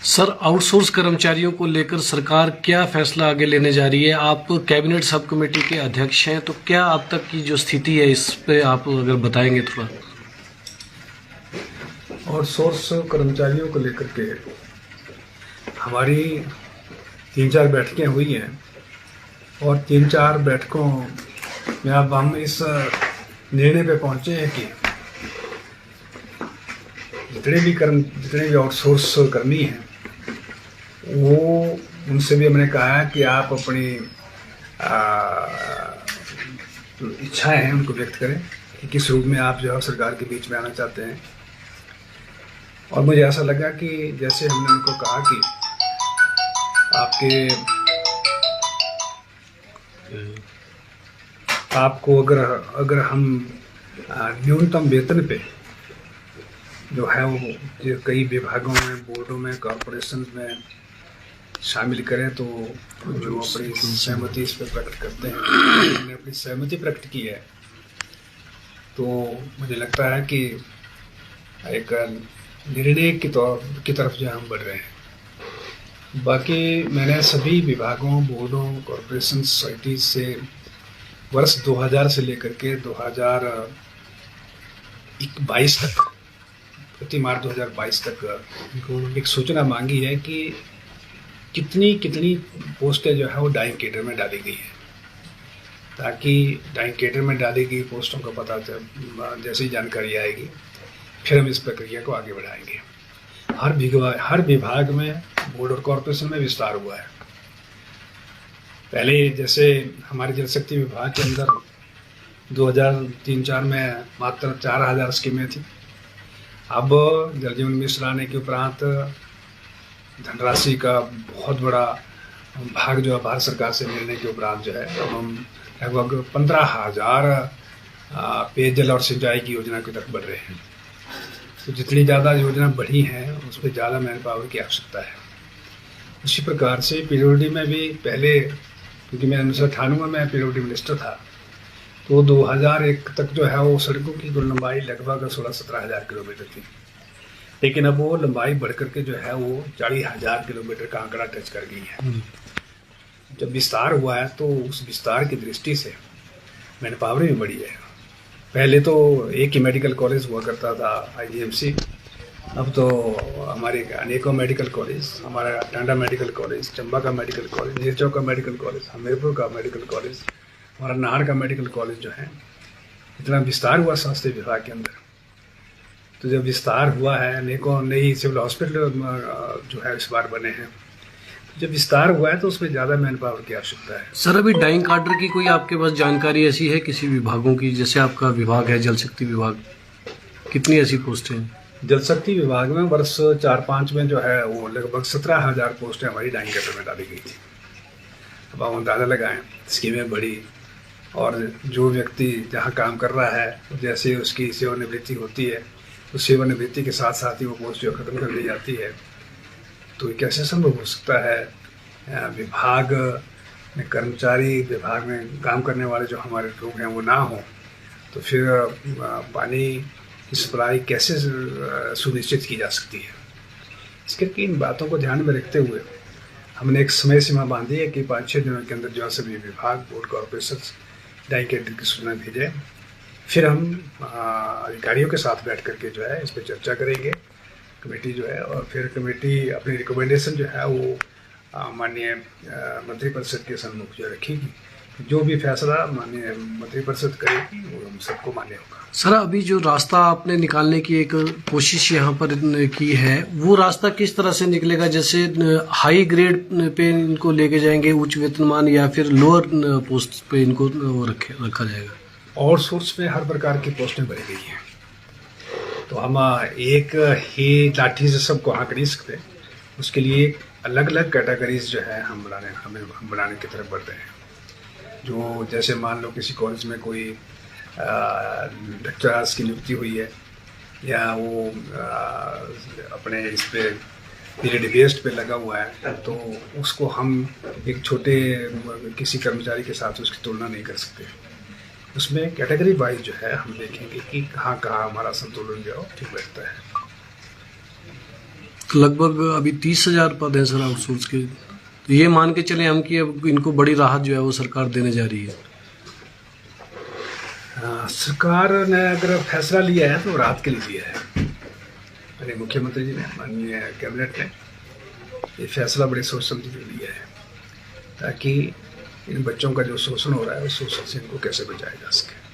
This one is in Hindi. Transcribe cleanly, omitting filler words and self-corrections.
सर, आउटसोर्स कर्मचारियों को लेकर सरकार क्या फैसला आगे लेने जा रही है? आप कैबिनेट सब कमेटी के अध्यक्ष हैं, तो क्या अब तक की जो स्थिति है इस पे आप अगर बताएंगे थोड़ा। आउटसोर्स कर्मचारियों को लेकर के हमारी 3-4 बैठकें हुई हैं और 3-4 बैठकों में अब हम इस निर्णय पे पहुंचे हैं कि जितने भी आउटसोर्स कर्मी हैं वो उनसे भी हमने कहा है कि आप अपनी इच्छाएं हैं उनको व्यक्त करें कि किस रूप में आप जो है सरकार के बीच में आना चाहते हैं। और मुझे ऐसा लगा कि जैसे हमने उनको कहा कि आपको अगर हम न्यूनतम वेतन पे जो है वो कई विभागों में, बोर्डों में, कॉरपोरेशन में शामिल करें तो जो अपनी सहमति इस पर प्रकट करते हैं, उन्होंने अपनी सहमति प्रकट की है, तो मुझे लगता है कि एक निर्णय की तरफ जो हम बढ़ रहे हैं। बाकी मैंने सभी विभागों, बोर्डों, कॉरपोरेशन, सोसाइटी से वर्ष 2000 से लेकर के 2022 तक, प्रति मार्च 2022 तक एक सूचना मांगी है कि कितनी पोस्टें जो है वो डाइंग कैडर में डाली गई हैं, ताकि डाइंग कैडर में डाली गई पोस्टों का पता जैसे ही जानकारी आएगी फिर हम इस प्रक्रिया को आगे बढ़ाएंगे। हर विभाग में, बोर्ड और कॉरपोरेशन में विस्तार हुआ है। पहले जैसे हमारे जल शक्ति विभाग के अंदर 2003-4 में मात्र 4000 स्कीमें थी। अब जल जीवन मिशन आने के उपरांत धनराशि का बहुत बड़ा भाग जो है भारत सरकार से मिलने के उपरांत जो है अब हम लगभग 15,000 पेयजल और सिंचाई की योजना की तरफ बढ़ रहे हैं। तो जितनी ज़्यादा योजना बढ़ी हैं उस पर ज़्यादा मैन पावर की आवश्यकता है। उसी प्रकार से पीडब्ल्यूडी में भी पहले, क्योंकि मैं 1998 में पीडब्ल्यूडी मिनिस्टर था, तो 2001 तक जो है वो सड़कों की कुल लंबाई लगभग 16-17 हज़ार किलोमीटर थी, लेकिन अब वो लंबाई बढ़ करके जो है वो 40,000 किलोमीटर का आंकड़ा टच कर गई है। जब विस्तार हुआ है तो उस विस्तार की दृष्टि से मैन पावर भी बढ़ी है। पहले तो एक ही मेडिकल कॉलेज हुआ करता था, IGMC, अब तो हमारे अनेकों मेडिकल कॉलेज, हमारा टांडा मेडिकल कॉलेज, चंबा का मेडिकल कॉलेज, नीरचौ का मेडिकल कॉलेज, हमीरपुर का मेडिकल कॉलेज, हमारा नाहर का मेडिकल कॉलेज जो है, इतना विस्तार हुआ स्वास्थ्य विभाग के अंदर। तो जब विस्तार हुआ है, अनेकों नई सिविल हॉस्पिटल जो है इस बार बने हैं, जब विस्तार हुआ है तो उसमें ज़्यादा मैन पावर की आवश्यकता है। सर, अभी डाइंग कार्डर की कोई आपके पास जानकारी ऐसी है किसी विभागों की? जैसे आपका विभाग है जल शक्ति विभाग, कितनी ऐसी पोस्टें हैं? जल शक्ति विभाग में वर्ष 4-5 में जो है वो लगभग 17,000 पोस्टें हमारी डाइंग कैडर में डाली गई थी। अब हम अंदाज़ा लगाएं, स्कीमें बढ़ी और जो व्यक्ति जहाँ काम कर रहा है जैसे उसकी सेवानिवृत्ति होती है, उस सेवानिवृत्ति के साथ साथ ही वो पोस्ट जो खत्म कर दी जाती है, तो ये कैसे संभव हो सकता है? विभाग में कर्मचारी, विभाग में काम करने वाले जो हमारे लोग हैं वो ना हो, तो फिर पानी की सप्लाई कैसे सुनिश्चित की जा सकती है? इसके इन बातों को ध्यान में रखते हुए हमने एक समय सीमा बांधी है कि 5-6 दिनों के अंदर जो है सभी विभाग, बोर्ड, कॉरपोरेशन डाइंग कैडर की सूचना भेजें। फिर हम अधिकारियों के साथ बैठ करके जो है इस पर चर्चा करेंगे, कमेटी जो है, और फिर कमेटी अपनी रिकमेंडेशन जो है वो माननीय मंत्रिपरिषद के सम्मुख जो रखेगी। जो भी फैसला माननीय मंत्रिपरिषद करेगी वो हम सबको मान्य होगा। सर, अभी जो रास्ता आपने निकालने की एक कोशिश यहाँ पर की है, वो रास्ता किस तरह से निकलेगा? जैसे हाई ग्रेड पे इनको लेके जाएंगे, उच्च वेतनमान, या फिर लोअर पोस्ट पे इनको रखा जाएगा? आउटसोर्स में हर प्रकार की पोस्टें बढ़ी गई हैं, तो हम एक ही लाठी से सबको हाँक नहीं सकते। उसके लिए अलग अलग कैटेगरीज जो है हम बनाने की तरफ बढ़ रहे हैं। जो जैसे मान लो किसी कॉलेज में कोई लेक्चरर्स की नियुक्ति हुई है, या वो अपने इस पे पीरियड बेस्ड पे लगा हुआ है, तो उसको हम एक छोटे किसी कर्मचारी के साथ उसकी तुलना नहीं कर सकते। उसमें कैटेगरी वाइज जो है हम देखेंगे कि कहाँ हमारा संतुलन जो ठीक बैठता है। लगभग अभी 30,000 पद हैं सर आउटसोर्स के, तो ये मान के चले हम कि अब इनको बड़ी राहत जो है वो सरकार देने जा रही है। सरकार ने अगर फैसला लिया है तो राहत के लिए लिया है। माननीय मुख्यमंत्री जी ने, माननीय कैबिनेट ने ये फैसला बड़े सोच समझ के लिया है, ताकि इन बच्चों का जो शोषण हो रहा है उस शोषण से इनको कैसे बचाया जा सके।